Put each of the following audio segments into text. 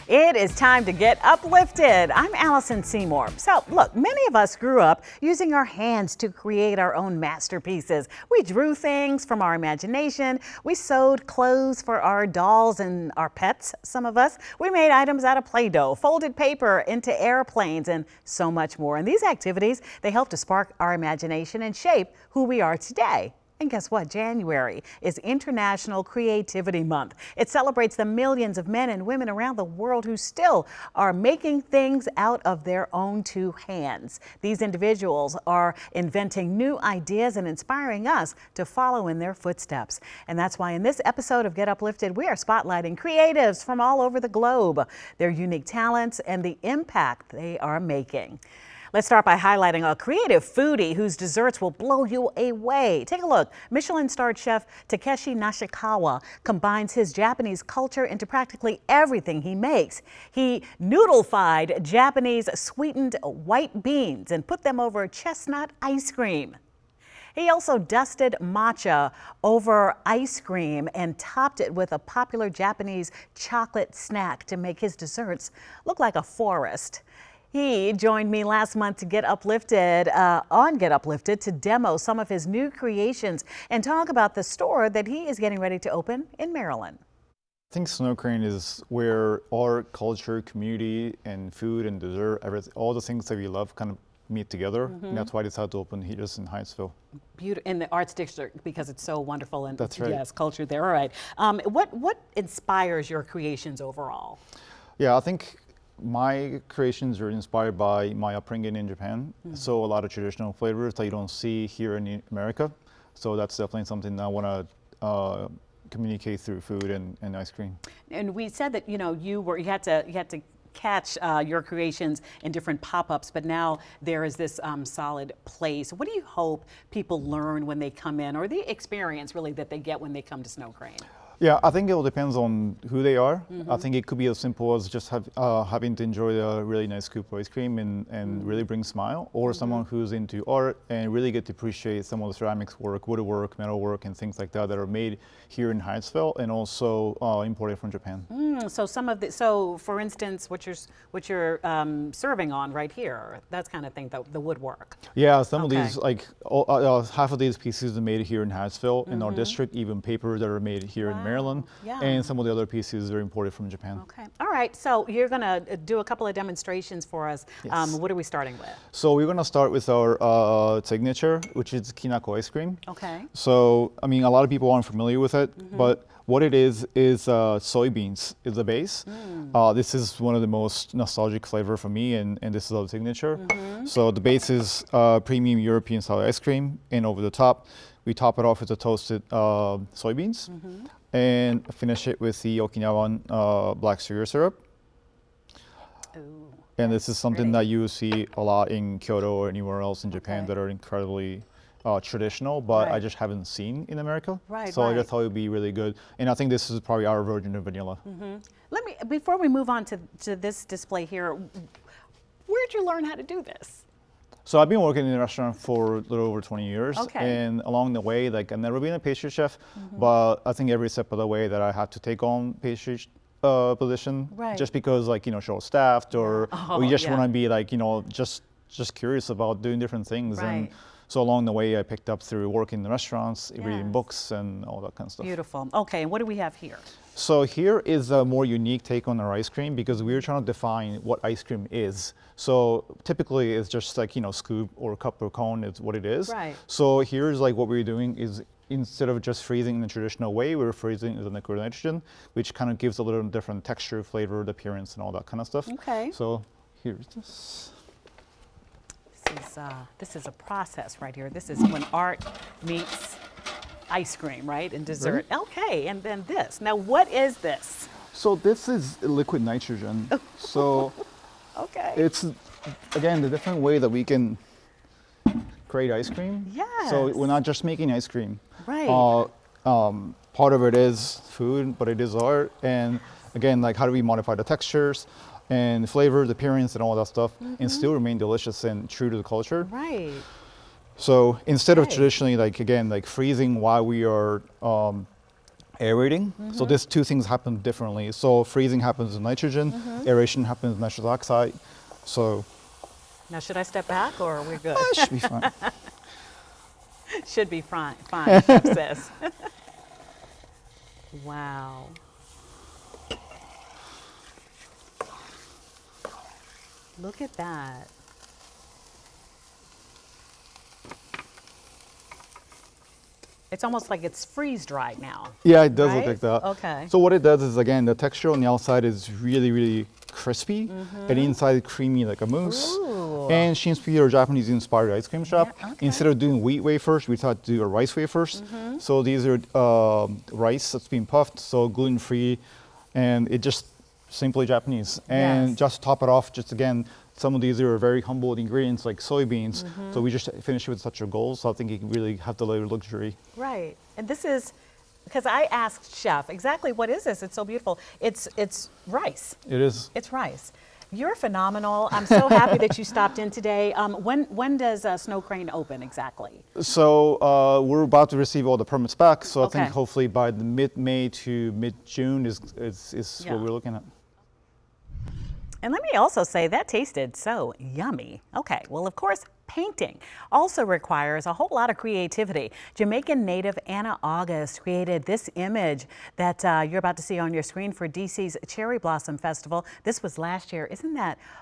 It is time to get uplifted. I'm Allison Seymour. So, look, many of us grew up using our hands to create our own masterpieces. We drew things from our imagination. We sewed clothes for our dolls and our pets, some of us. We made items out of Play-Doh, folded paper into airplanes, and so much more. And these activities, they help to spark our imagination and shape who we are today. And guess what? January is International Creativity Month. It celebrates the millions of men and women around the world who still are making things out of their own two hands. These individuals are inventing new ideas and inspiring us to follow in their footsteps. And that's why in this episode of Get Uplifted, we are spotlighting creatives from all over the globe, their unique talents, and the impact they are making. Let's start by highlighting a creative foodie whose desserts will blow you away. Take a look. Michelin-starred chef Takeshi Nishikawa combines his Japanese culture into practically everything he makes. He noodle-fied Japanese sweetened white beans and put them over chestnut ice cream. He also dusted matcha over ice cream and topped it with a popular Japanese chocolate snack to make his desserts look like a forest. He joined me last month to Get Uplifted, to demo some of his new creations and talk about the store that he is getting ready to open in Maryland. I think Snow Crane is where art, culture, community, and food and dessert, everything, all the things that we love kind of meet together. And that's why I decided to open here just in Hyattsville. Beautiful, in the Arts District, because it's so wonderful and that's right. Yes, culture there. All right. What inspires your creations overall? Yeah, I think my creations are inspired by my upbringing in Japan. So a lot of traditional flavors that you don't see here in America. So that's definitely something I want to communicate through food and ice cream. And we said that you had to catch your creations in different pop-ups, but now there is this solid place. What do you hope people learn when they come in, or the experience really that they get when they come to Snow Crane? Yeah, I think it all depends on who they are. I think it could be as simple as just having to enjoy a really nice scoop of ice cream and really bring a smile, or someone who's into art and really get to appreciate some of the ceramics work, woodwork, metalwork, and things like that are made here in Hyattsville and also imported from Japan. So for instance, what you're serving on right here, that's kind of thing, the woodwork. Yeah, some of these, like half of these pieces are made here in Hyattsville in our district, even paper that are made here in Maryland, and some of the other pieces are imported from Japan. Okay, all right, so you're gonna do a couple of demonstrations for us. Yes. What are we starting with? So we're gonna start with our signature, which is kinako ice cream. Okay. So, I mean, a lot of people aren't familiar with it, but what it is soybeans is the base. This is one of the most nostalgic flavor for me, and this is our signature. So the base is premium European style ice cream, and over the top, we top it off with the toasted soybeans, and finish it with the Okinawan black sugar syrup. Ooh, and this is something that you see a lot in Kyoto or anywhere else in Japan that are incredibly traditional, but I just haven't seen in America. So I just thought it would be really good. And I think this is probably our version of vanilla. Before we move on to this display here, where'd you learn how to do this? So I've been working in a restaurant for a little over 20 years, and along the way, like I've never been a pastry chef, but I think every step of the way that I had to take on pastry position, just because short-staffed, or we just want to be just curious about doing different things. And so along the way, I picked up through working in the restaurants, reading books, and all that kind of stuff. Beautiful. Okay, and what do we have here? So here is a more unique take on our ice cream, because we're trying to define what ice cream is. So typically it's just like, scoop or cup or cone is what it is. So here's like what we're doing is, instead of just freezing in the traditional way, we're freezing with liquid nitrogen, which kind of gives a little different texture, flavor, appearance, and all that kind of stuff. Okay. So here's this. This is a process right here. This is when art meets ice cream, right? And dessert. Okay, and then this. Now, what is this? So this is liquid nitrogen. So it's, again, the different way that we can create ice cream. Yes. So we're not just making ice cream. Right. Part of it is food, but it is art. And again, like, how do we modify the textures and flavor, the appearance, and all that stuff, and still remain delicious and true to the culture? Right. So instead of traditionally, like, again, like freezing while we are aerating. So these two things happen differently. So freezing happens in nitrogen, aeration happens in nitrous oxide. So Now, should I step back or we're good? that should be fine. Should be fine, fine, Chef says. Wow. Look at that. It's almost like it's freeze dried now. Yeah, it does look Right? like that. Okay. So what it does is, again, the texture on the outside is really, really crispy, and inside creamy like a mousse. Ooh. And Shinsuke or Japanese inspired ice cream shop. Yeah, okay. Instead of doing wheat wafers, we thought to do a rice wafers. So these are rice that's being puffed, so gluten free, and it just simply Japanese. And Yes. just to top it off, just again, some of these are very humble ingredients like soybeans. So we just finish it with such a gold. So I think you can really have the layer of luxury. Right. And this is because I asked Chef exactly what is this? It's so beautiful. It's rice. It is. It's rice. You're phenomenal. I'm so happy that you stopped in today. When does Snow Crane open exactly? So we're about to receive all the permits back. So I Okay. think hopefully by the mid-May to mid-June is Yeah. what we're looking at. And let me also say that tasted so yummy. Okay, well, of course, painting also requires a whole lot of creativity. Jamaican native Anna August created this image that you're about to see on your screen for DC's Cherry Blossom Festival. This was last year.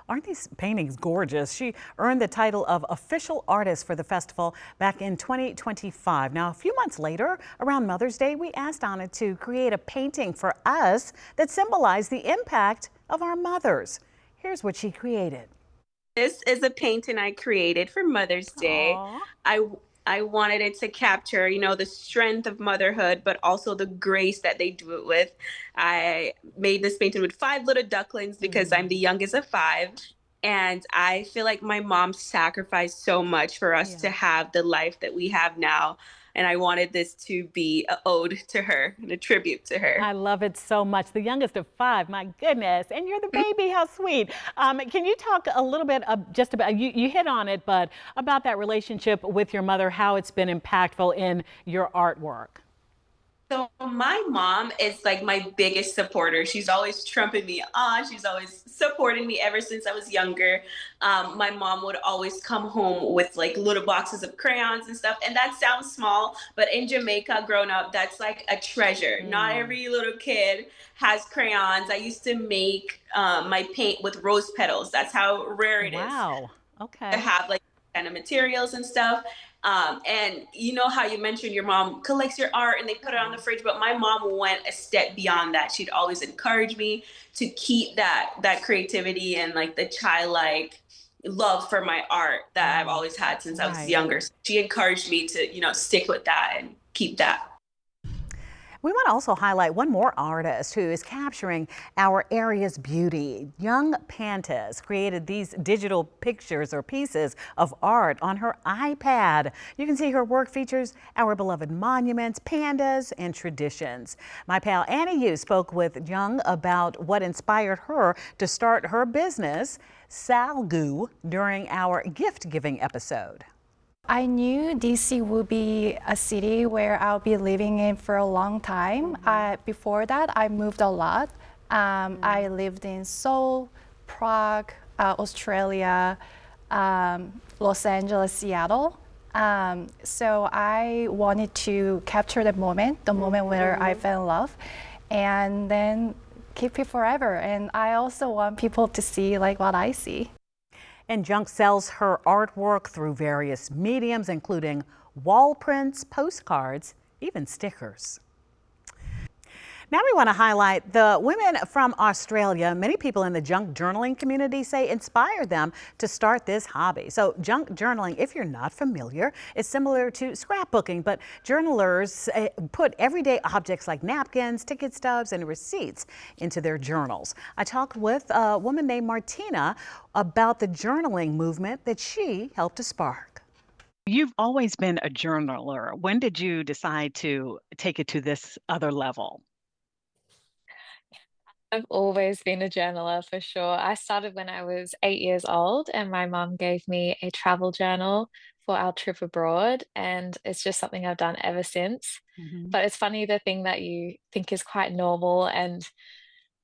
Aren't these paintings gorgeous? She earned the title of Official Artist for the festival back in 2025. Now, a few months later, around Mother's Day, we asked Anna to create a painting for us that symbolized the impact of our mothers. Here's what she created. This is a painting I created for Mother's Day. Aw. I I wanted it to capture, the strength of motherhood, but also the grace that they do it with. I made this painting with five little ducklings because I'm the youngest of five. And I feel like my mom sacrificed so much for us to Yeah. have the life that we have now. And I wanted this to be an ode to her and a tribute to her. I love it so much. The youngest of five, my goodness. And you're the baby, how sweet. Can you talk a little bit just about, you hit on it, but about that relationship with your mother, how it's been impactful in your artwork? So my mom is like my biggest supporter. She's always trumping me on. She's always supporting me ever since I was younger. My mom would always come home with like little boxes of crayons and stuff. And that sounds small, but in Jamaica, growing up, that's like a treasure. Not every little kid has crayons. I used to make my paint with rose petals. That's how rare it is Wow. to Okay. have like kind of materials and stuff. And you know how you mentioned your mom collects your art and they put it on the fridge, but my mom went a step beyond that. She'd always encourage me to keep that creativity and like the childlike love for my art that I've always had since I was Right. younger. So she encouraged me to, stick with that and keep that. We want to also highlight one more artist who is capturing our area's beauty. Young Pantas created these digital pictures or pieces of art on her iPad. You can see her work features our beloved monuments, pandas, and traditions. My pal Annie Yu spoke with Young about what inspired her to start her business, Salgu, during our gift giving episode. I knew DC would be a city where I'll be living in for a long time. Before that, I moved a lot. I lived in Seoul, Prague, Australia, Los Angeles, Seattle. So I wanted to capture the moment where I fell in love, and then keep it forever. And I also want people to see like what I see. And Junk sells her artwork through various mediums, including wall prints, postcards, even stickers. Now we want to highlight the women from Australia. Many people in the junk journaling community say inspired them to start this hobby. So junk journaling, if you're not familiar, is similar to scrapbooking, but journalers put everyday objects like napkins, ticket stubs, and receipts into their journals. I talked with a woman named Martina about the journaling movement that she helped to spark. You've always been a journaler. When did you decide to take it to this other level? I've always been a journaler for sure. I started when I was 8 years old, and my mom gave me a travel journal for our trip abroad, and it's just something I've done ever since. Mhm. But it's funny the thing that you think is quite normal and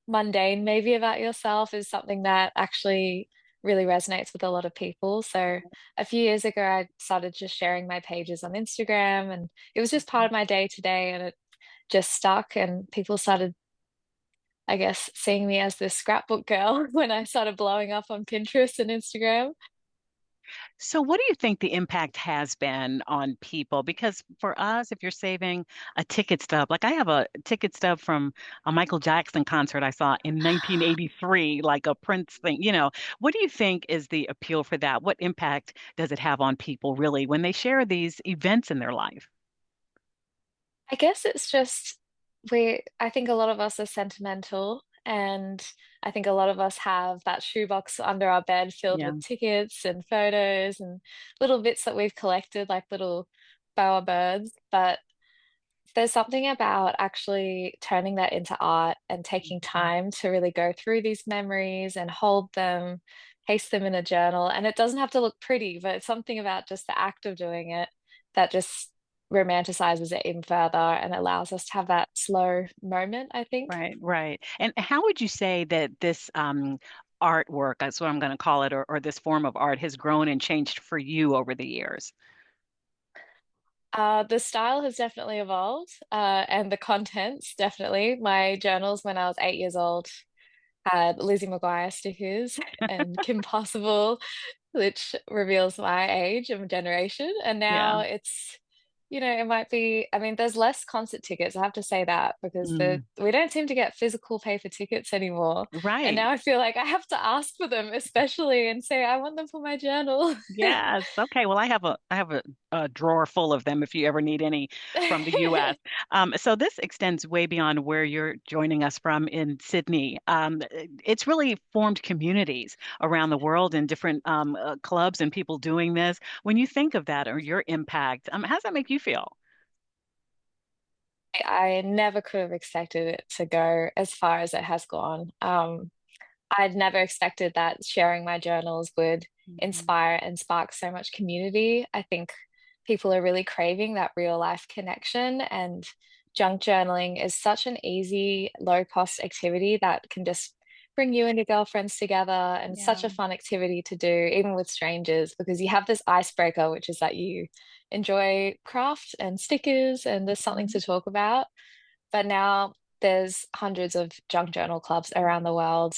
mundane maybe about yourself is something that actually really resonates with a lot of people. So a few years ago, I started just sharing my pages on Instagram, and it was just part of my day to day, and it just stuck. And people started, I guess, seeing me as this scrapbook girl when I started blowing up on Pinterest and Instagram. So, what do you think the impact has been on people? Because for us, if you're saving a ticket stub, like I have a ticket stub from a Michael Jackson concert I saw in 1983, like a Prince thing, what do you think is the appeal for that? What impact does it have on people really when they share these events in their life? I guess it's just I think a lot of us are sentimental, and I think a lot of us have that shoebox under our bed filled Yeah, with tickets and photos and little bits that we've collected, like little bower birds. But there's something about actually turning that into art and taking time to really go through these memories and hold them, paste them in a journal. And it doesn't have to look pretty, but it's something about just the act of doing it that just romanticizes it even further and allows us to have that slow moment, I think. right, right. And how would you say that this artwork, that's what I'm going to call it, or this form of art has grown and changed for you over the years? The style has definitely evolved, and the contents definitely. My journals when I was 8 years old had Lizzie McGuire stickers and Kim Possible, which reveals my age and generation. And Yeah. now it's, it might be, I mean, there's less concert tickets, I have to say that, because Mm, we don't seem to get physical paper tickets anymore. And right. now I feel like I have to ask for them, especially, and say, I want them for my journal. Yes. Okay. Well, I have a drawer full of them if you ever need any from the U.S. So this extends way beyond where you're joining us from in Sydney. It's really formed communities around the world and different clubs and people doing this. When you think of that or your impact, how does that make you feel? I never could have expected it to go as far as it has gone. I'd never expected that sharing my journals would Mhm. inspire and spark so much community. I think people are really craving that real life connection, and junk journaling is such an easy, low cost activity that can just bring you and your girlfriends together, and such Yeah. a fun activity to do, even with strangers, because you have this icebreaker, which is that you enjoy craft and stickers, and there's something Mhm. to talk about. But now there's hundreds of junk journal clubs around the world.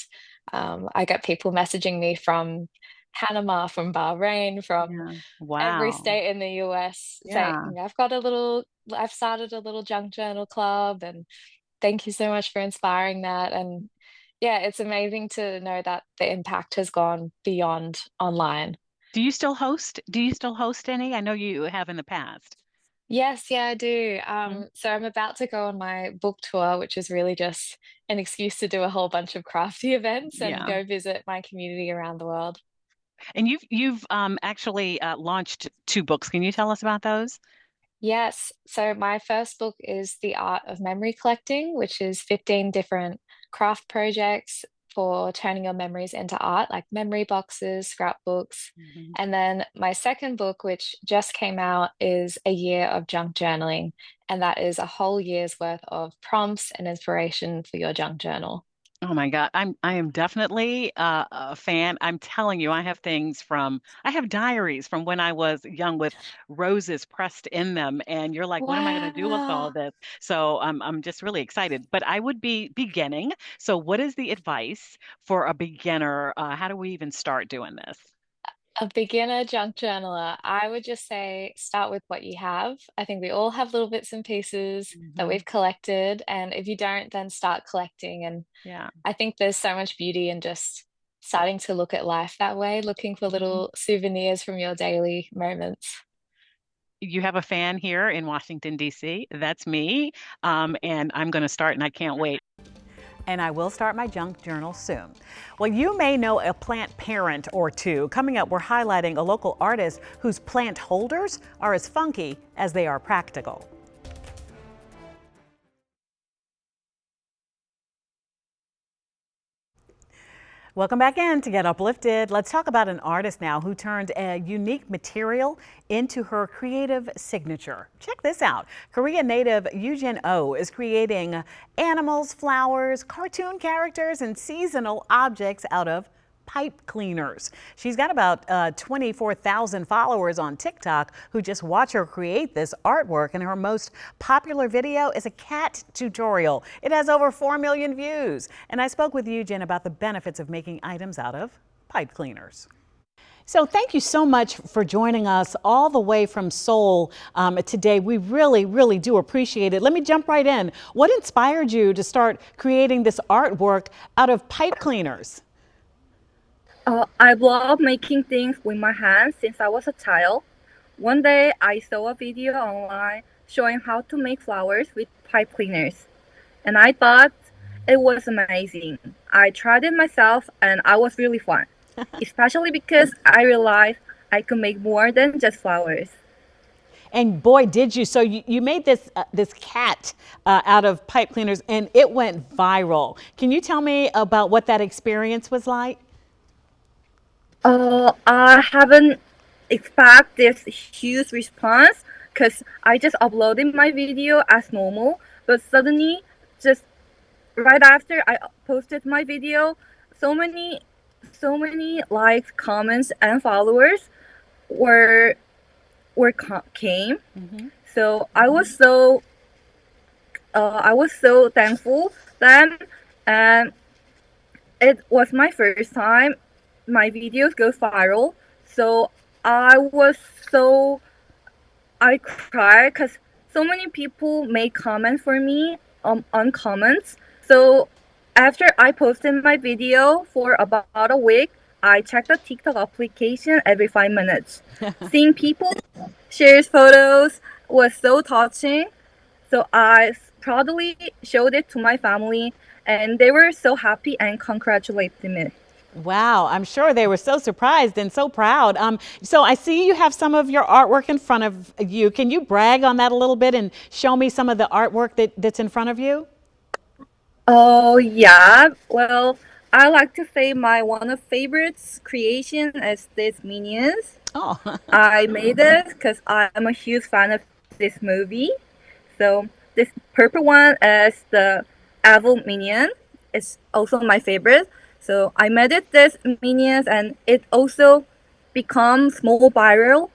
I get people messaging me from Panama, from Bahrain, from Yeah. every Wow. state in the US saying, Yeah. I've started a little junk journal club, and thank you so much for inspiring that. And yeah, it's amazing to know that the impact has gone beyond online. Do you still host any? I know you have in the past. Yes, yeah, I do. Mhm. So I'm about to go on my book tour, which is really just an excuse to do a whole bunch of crafty events and Yeah. go visit my community around the world. And you've actually launched two books. Can you tell us about those? Yes, so my first book is The Art of Memory Collecting, which is 15 different craft projects for turning your memories into art, like memory boxes, scrapbooks. Mhm. And then my second book, which just came out, is A Year of Junk Journaling. And that is a whole year's worth of prompts and inspiration for your junk journal. Oh my God, I am definitely a fan. I'm telling you, I have diaries from when I was young with roses pressed in them, and you're like, what am I going to do with all Wow. this? So I'm just really excited. But I would be beginning. So what is the advice for a beginner? How do we even start doing this? A beginner junk journaler, I would just say start with what you have. I think we all have little bits and pieces that Hmm. we've collected. And if you don't, then start collecting. And Yeah. I think there's so much beauty in just starting to look at life that way, looking for Mhm. little souvenirs from your daily moments. You have a fan here in Washington, D.C. That's me. And I'm going to start, and I can't wait. And I will start my junk journal soon. Well, you may know a plant parent or two. Coming up, we're highlighting a local artist whose plant holders are as funky as they are practical. Welcome back in to Get Uplifted. Let's talk about an artist now who turned a unique material into her creative signature. Check this out. Korean native Yujin Oh is creating animals, flowers, cartoon characters, and seasonal objects out of pipe cleaners. She's got about 24,000 followers on TikTok who just watch her create this artwork, and her most popular video is a cat tutorial. It has over 4 million views. And I spoke with Eugen about the benefits of making items out of pipe cleaners. So thank you so much for joining us all the way from Seoul today. We really, really do appreciate it. Let me jump right in. What inspired you to start creating this artwork out of pipe cleaners? I love making things with my hands since I was a child. One day I saw a video online showing how to make flowers with pipe cleaners, and I thought it was amazing. I tried it myself and I was really fun, especially because I realized I could make more than just flowers. And boy, did you. So you made this cat out of pipe cleaners and it went viral. Can you tell me about what that experience was like? I haven't expect this huge response because I just uploaded my video as normal, but suddenly, just right after I posted my video, so many likes, comments, and followers were came. So I was so thankful then, and it was my first time my videos go viral. So I was so I cried because so many people made comments for me on comments. So after I posted my video for about a week, I checked the TikTok application every 5 minutes. Seeing people share photos was so touching. So I proudly showed it to my family, and they were so happy and congratulated me. Wow, I'm sure they were so surprised and so proud. So I see you have some of your artwork in front of you. Can you brag on that a little bit and show me some of the artwork that's in front of you? Oh yeah. Well, I like to say my one of favorites creation is this Minions. Oh, I made it because I'm a huge fan of this movie. So this purple one is the Evil Minion. It's also my favorite. So I made it this Minions, and it also becomes more viral.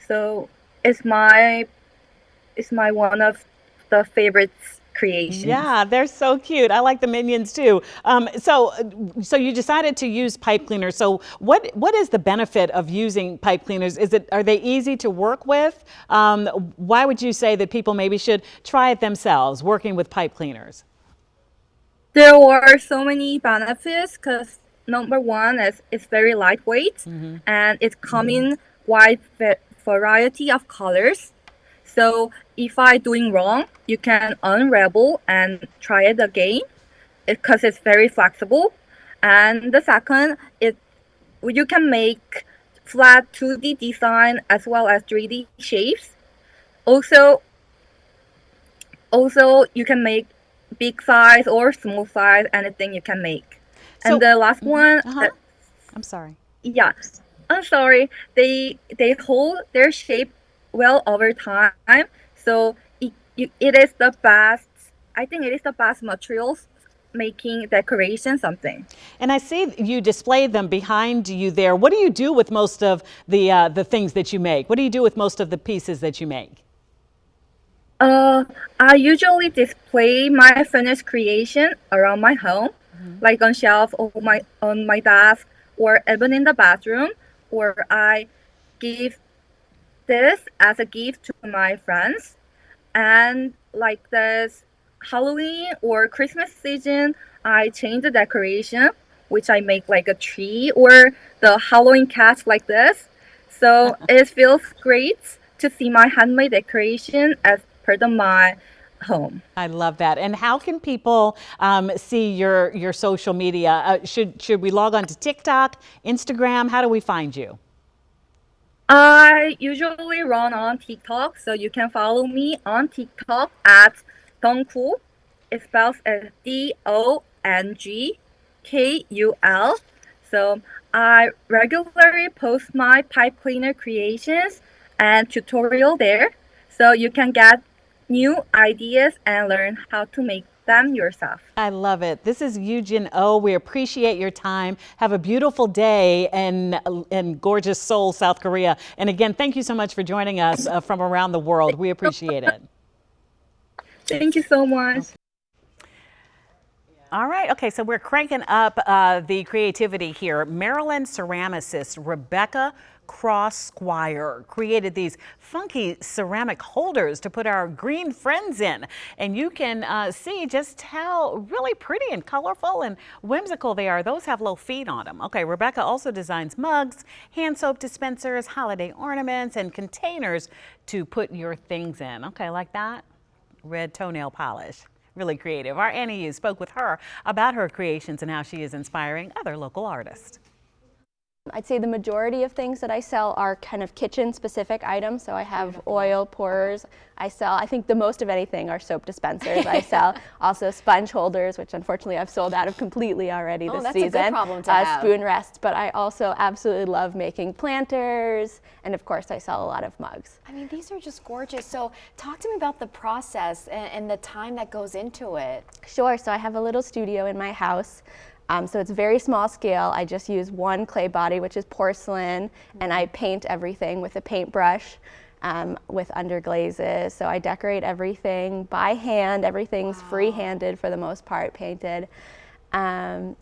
So it's my one of the favorites creations. yeah, they're so cute. I like the minions too. So you decided to use pipe cleaners. So what is the benefit of using pipe cleaners? Are they easy to work with? Why would you say that people maybe should try it themselves, working with pipe cleaners? There were so many benefits because number one is it's very lightweight and it comes in wide variety of colors. So if I doing wrong, you can unravel and try it again because it's very flexible. And the second, you can make flat 2D design as well as 3D shapes. Also, you can make big size or small size, anything you can make. So, And the last one, I'm sorry. yeah, I'm sorry, they hold their shape well over time. So it is the best. I think it is the best materials making decoration something. And I see you display them behind you there. What do you do with most of the things that you make? What do you do with most of the pieces that you make? I usually display my finished creation around my home, like on shelf or on my desk, or even in the bathroom. Or I give this as a gift to my friends. And like this Halloween or Christmas season, I change the decoration, which I make like a tree or the Halloween cat like this. So it feels great to see my handmade decoration as part of my home. I love that. And how can people see your social media? Should we log on to TikTok, Instagram? How do we find you? I usually run on TikTok, so you can follow me on TikTok at Dongkul. It spells as DONGKUL. So I regularly post my pipe cleaner creations and tutorial there, so you can get new ideas and learn how to make them yourself. I love it. This is Yujin Oh. We appreciate your time. Have a beautiful day in gorgeous Seoul, South Korea. And again, thank you so much for joining us from around the world. We appreciate it. Thank you so much. All right. Okay. So we're cranking up the creativity here. Maryland ceramicist Rebecca Cross Squire created these funky ceramic holders to put our green friends in. And you can see just how really pretty and colorful and whimsical they are. Those have little feet on them. Okay. Rebecca also designs mugs, hand soap dispensers, holiday ornaments, and containers to put your things in. Okay. Like that. Red toenail polish. Really creative. Our Annie Yu spoke with her about her creations and how she is inspiring other local artists. I'd say the majority of things that I sell are kind of kitchen specific items. So I have oil pourers. I think the most of anything are soap dispensers. I sell also sponge holders, which unfortunately I've sold out of completely already this season. That's a good problem to have. Spoon rests, but I also absolutely love making planters. And of course I sell a lot of mugs. I mean, these are just gorgeous. So talk to me about the process and the time that goes into it. Sure, so I have a little studio in my house. So it's very small scale. I just use one clay body, which is porcelain, and I paint everything with a paintbrush with underglazes. So I decorate everything by hand. Everything's free-handed for the most part, painted. And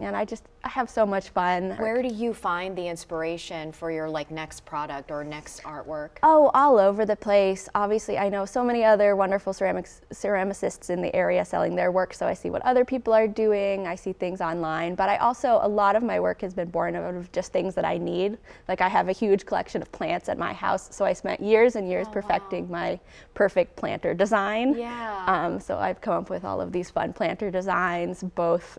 I have so much fun. Where do you find the inspiration for your next product or next artwork? Oh, all over the place. Obviously, I know so many other wonderful ceramicists in the area selling their work, so I see what other people are doing. I see things online, but a lot of my work has been born out of just things that I need. Like I have a huge collection of plants at my house, so I spent years and years perfecting my perfect planter design. Yeah. So I've come up with all of these fun planter designs, both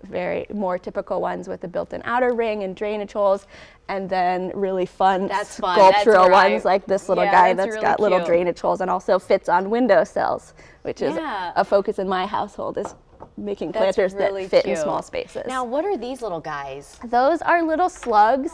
more typical ones with the built-in outer ring and drainage holes, and then really fun sculptural ones like this little guy that's really got little drainage holes and also fits on windowsills, which is a focus in my household, is making planters that fit in small spaces. Now, what are these little guys? Those are little slugs.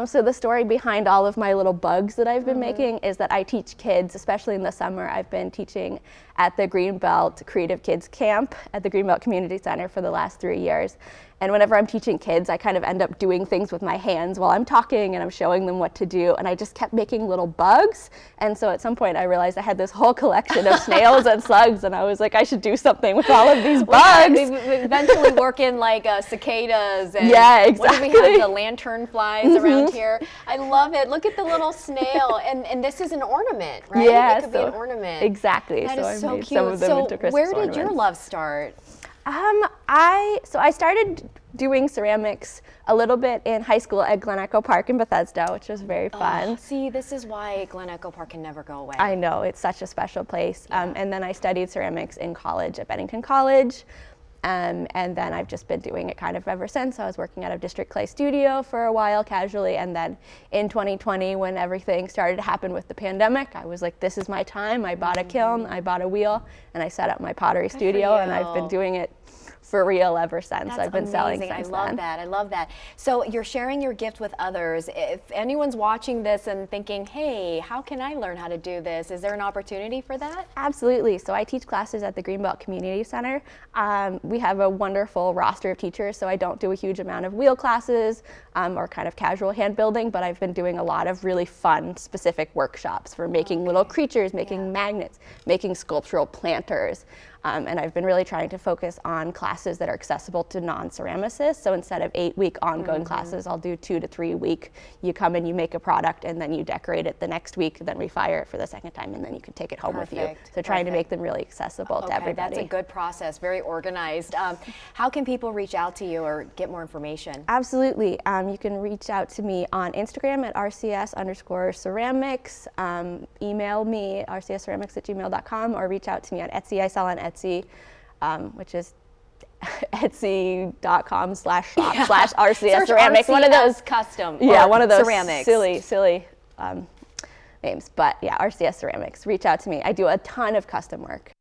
So the story behind all of my little bugs that I've been making is that I teach kids, especially in the summer. I've been teaching at the Greenbelt Creative Kids Camp at the Greenbelt Community Center for the last 3 years. And whenever I'm teaching kids, I kind of end up doing things with my hands while I'm talking and I'm showing them what to do. And I just kept making little bugs. And so at some point I realized I had this whole collection of snails and slugs, and I was like, I should do something with all of these bugs. Eventually work in cicadas and exactly. What do we have? The lantern flies around here. I love it. Look at the little snail. And this is an ornament, right? Yeah, it could be an ornament. Exactly. That is so made cute. some of them into Christmas where did ornaments. your love start? I started doing ceramics a little bit in high school at Glen Echo Park in Bethesda, which was very fun. See, this is why Glen Echo Park can never go away. I know, it's such a special place. And then I studied ceramics in college at Bennington College. And then I've just been doing it kind of ever since. I was working at a District Clay studio for a while casually, and then in 2020 when everything started to happen with the pandemic, I was like, this is my time. I bought a kiln, I bought a wheel, and I set up my pottery studio, and I've been doing it for real ever since. That's I've been selling since I love then. that. I love that. So you're sharing your gift with others. If anyone's watching this and thinking, hey, how can I learn how to do this? Is there an opportunity for that? Absolutely. So I teach classes at the Greenbelt Community Center. We have a wonderful roster of teachers, so I don't do a huge amount of wheel classes or kind of casual hand building, but I've been doing a lot of really fun, specific workshops for making little creatures, making magnets, making sculptural planters. And I've been really trying to focus on classes that are accessible to non-ceramicists. So instead of 8-week ongoing classes, I'll do 2 to 3 week. You come and you make a product, and then you decorate it the next week, then refire it for the second time, and then you can take it home with you. So trying to make them really accessible to everybody. That's a good process, very organized. How can people reach out to you or get more information? Absolutely. You can reach out to me on Instagram at rcs_ceramics. Email me, rcsceramics@gmail.com, or reach out to me on Etsy. I sell on Etsy, which is etsy.com/shop/RCS ceramics. One of those custom. Yeah, one of those ceramics. silly names. But yeah, RCS ceramics. Reach out to me. I do a ton of custom work.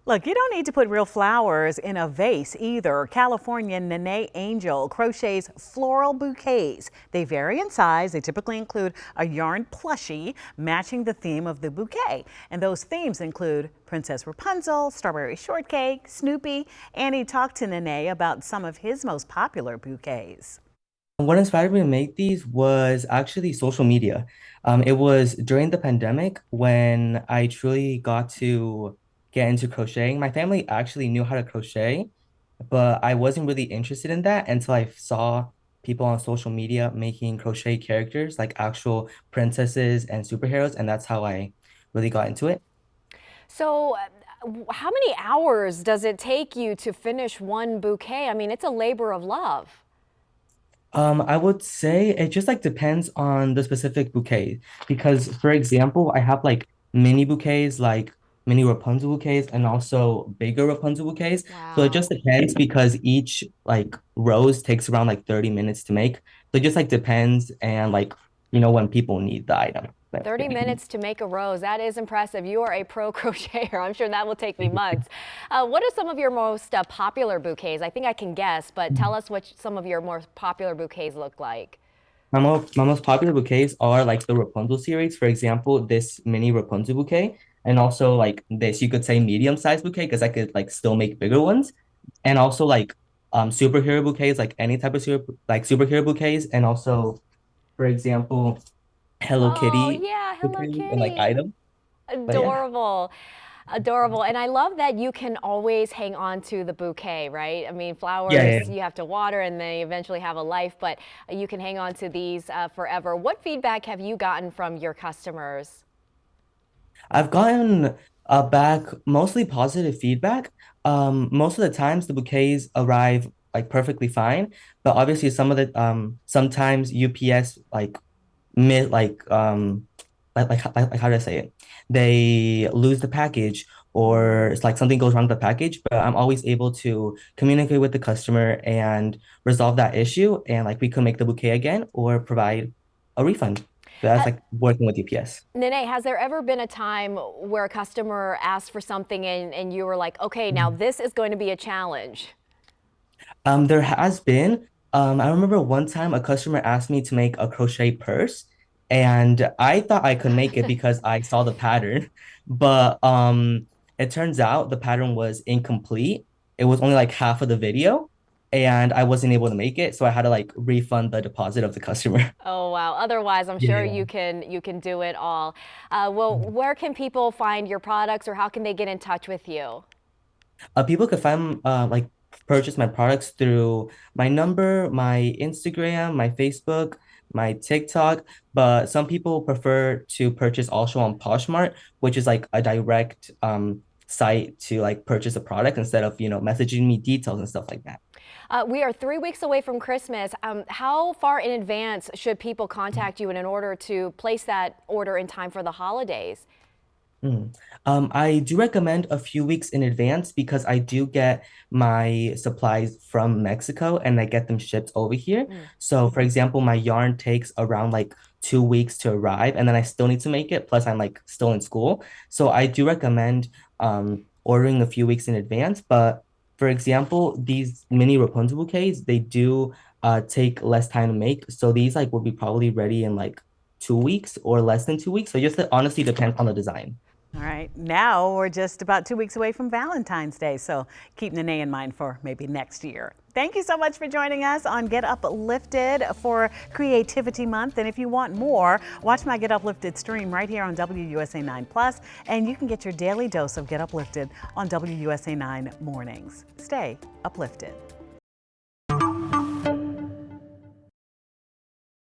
Look, you don't need to put real flowers in a vase either. Californian Nene Angel crochets floral bouquets. They vary in size. They typically include a yarn plushie matching the theme of the bouquet. And those themes include Princess Rapunzel, Strawberry Shortcake, Snoopy. Annie talked to Nene about some of his most popular bouquets. What inspired me to make these was actually social media. It was during the pandemic when I truly got to get into crocheting. My family actually knew how to crochet, but I wasn't really interested in that until I saw people on social media making crochet characters like actual princesses and superheroes, and that's how I really got into it. So, how many hours does it take you to finish one bouquet? I mean, it's a labor of love. I would say it just like depends on the specific bouquet. Because, for example, I have like mini bouquets, like mini Rapunzel bouquets, and also bigger Rapunzel bouquets. So it just Wow. depends because each like rose takes around like 30 minutes to make. So it just like depends and like, when people need the item. 30 minutes to make a rose. That is impressive. You are a pro crocheter. I'm sure that will take me months. What are some of your most popular bouquets? I think I can guess, but tell us what some of your more popular bouquets look like. My most popular bouquets are like the Rapunzel series. For example, this mini Rapunzel bouquet, and also like this, you could say medium-sized bouquet because I could like still make bigger ones, and also like superhero bouquets, like any type of superhero bouquets, and also, for example, Hello Oh, Kitty yeah. Hello, bouquet and like Kitty. item. But yeah, Adorable. Adorable. And I love that you can always hang on to the bouquet, right? I mean, yeah, flowers, yeah. you have to water and they eventually have a life, but you can hang on to these forever. What feedback have you gotten from your customers? I've gotten back mostly positive feedback. Most of the times the bouquets arrive like perfectly fine, but obviously sometimes UPS like mid like how do I say it? They lose the package or it's like something goes wrong with the package, but I'm always able to communicate with the customer and resolve that issue and like we could make the bouquet again or provide a refund. So that's Ha- like working with UPS. Nene, has there ever been a time where a customer asked for something and you were like, okay, now this is going to be a challenge? There has been. I remember one time a customer asked me to make a crochet purse, and I thought I could make it because I saw the pattern, but it turns out the pattern was incomplete. It was only like half of the video, and I wasn't able to make it, so I had to like refund the deposit of the customer. Oh wow. Otherwise, I'm sure Yeah. you can do it all. Well, where can people find your products or how can they get in touch with you? People could find like purchase my products through my number, my Instagram, my Facebook, my TikTok, but some people prefer to purchase also on Poshmark, which is like a direct site to like purchase a product instead of, messaging me details and stuff like that. We are 3 weeks away from Christmas. How far in advance should people contact you in order to place that order in time for the holidays? Mm. I do recommend a few weeks in advance because I do get my supplies from Mexico and I get them shipped over here. So, for example, my yarn takes around like 2 weeks to arrive, and then I still need to make it. Plus, I'm like still in school. So, I do recommend ordering a few weeks in advance. But for example, these mini Rapunzel bouquets, they do take less time to make. So, these like will be probably ready in like 2 weeks or less than 2 weeks. So, just honestly depends on the design. All right, now we're just about 2 weeks away from Valentine's Day, so keep Nene in mind for maybe next year. Thank you so much for joining us on Get Uplifted for Creativity Month. And if you want more, watch my Get Uplifted stream right here on WUSA 9 Plus, and you can get your daily dose of Get Uplifted on WUSA 9 mornings. Stay uplifted.